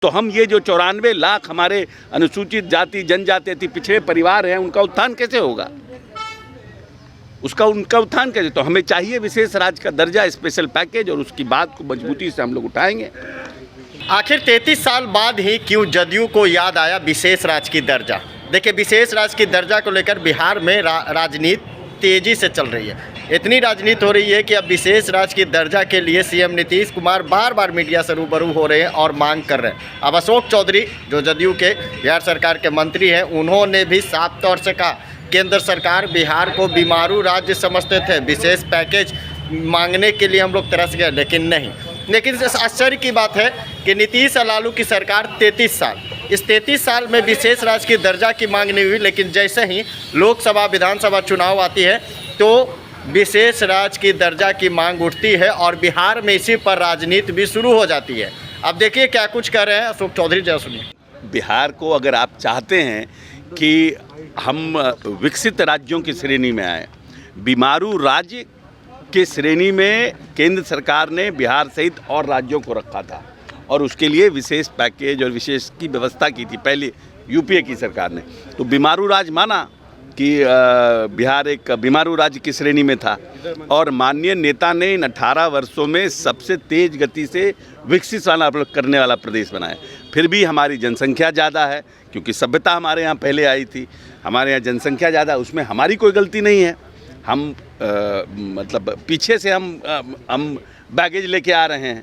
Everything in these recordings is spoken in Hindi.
तो हम ये जो 94 लाख हमारे अनुसूचित जाति जनजाति अति पिछड़े परिवार हैं, उनका उत्थान कैसे होगा? उनका उत्थान कैसे? तो हमें चाहिए विशेष राज्य का दर्जा, स्पेशल पैकेज, और उसकी बात को मजबूती से हम लोग उठाएंगे। आखिर 33 साल बाद ही क्यों जदयू को याद आया विशेष राज्य की दर्जा? देखिए, विशेष राज्य की दर्जा को लेकर बिहार में राजनीति तेजी से चल रही है। इतनी राजनीति हो रही है कि अब विशेष राज्य की दर्जा के लिए सीएम नीतीश कुमार बार बार मीडिया से रूबरू हो रहे हैं और मांग कर रहे हैं। अब अशोक चौधरी, जो जदयू के बिहार सरकार के मंत्री हैं, उन्होंने भी साफ तौर से कहा केंद्र सरकार बिहार को बीमारू राज्य समझते थे, विशेष पैकेज मांगने के लिए हम लोग तरस गए, लेकिन नहीं। लेकिन आश्चर्य की बात है कि नीतीश और लालू की सरकार 33 साल में विशेष राज्य की दर्जा की मांग नहीं हुई, लेकिन जैसे ही लोकसभा विधानसभा चुनाव आती है तो विशेष राज्य की दर्जा की मांग उठती है और बिहार में इसी पर राजनीति भी शुरू हो जाती है। अब देखिए क्या कुछ कर रहे हैं अशोक चौधरी, जरा सुनिए। बिहार को अगर आप चाहते हैं कि हम विकसित राज्यों की श्रेणी में आए, बीमारू राज्य की श्रेणी में केंद्र सरकार ने बिहार सहित और राज्यों को रखा था और उसके लिए विशेष पैकेज और विशेष की व्यवस्था की थी पहले यूपीए की सरकार ने। तो बीमारू राज्य माना कि बिहार एक बीमारू राज्य की श्रेणी में था और माननीय नेता ने इन 18 वर्षों में सबसे तेज गति से विकसित करने वाला प्रदेश बनाया। फिर भी हमारी जनसंख्या ज़्यादा है, क्योंकि सभ्यता हमारे यहाँ पहले आई थी, हमारे यहाँ जनसंख्या ज़्यादा, उसमें हमारी कोई गलती नहीं है। हम मतलब पीछे से हम बैगेज लेके आ रहे हैं।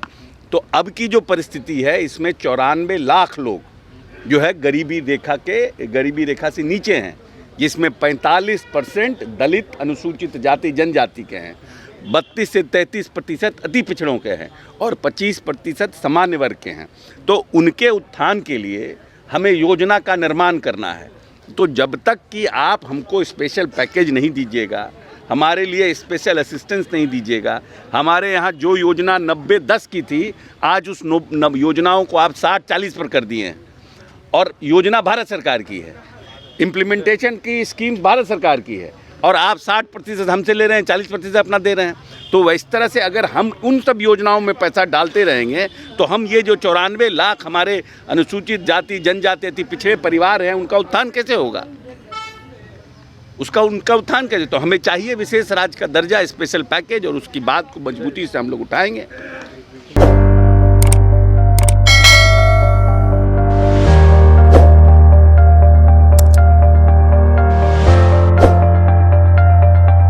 तो अब की जो परिस्थिति है, इसमें 94 लाख लोग जो है गरीबी रेखा से नीचे हैं, जिसमें 45% दलित अनुसूचित जाति जनजाति के हैं, 32 से 33% अति पिछड़ों के हैं और 25% सामान्य वर्ग के हैं। तो उनके उत्थान के लिए हमें योजना का निर्माण करना है। तो जब तक कि आप हमको स्पेशल पैकेज नहीं दीजिएगा, हमारे लिए स्पेशल असिस्टेंस नहीं दीजिएगा, हमारे यहाँ जो योजना 90-10 की थी, आज उस योजनाओं को आप 60-40 पर कर दिए हैं। और योजना भारत सरकार की है, इम्प्लीमेंटेशन की स्कीम भारत सरकार की है, और आप 60% हमसे ले रहे हैं, 40% अपना दे रहे हैं। तो इस तरह से अगर हम उन सब योजनाओं में पैसा डालते रहेंगे तो हम ये जो 94 लाख हमारे अनुसूचित जाति जनजाति अति पिछड़े परिवार हैं, उनका उत्थान कैसे होगा? उनका उत्थान कैसे? तो हमें चाहिए विशेष राज्य का दर्जा, स्पेशल पैकेज, और उसकी बात को मजबूती से हम लोग उठाएंगे।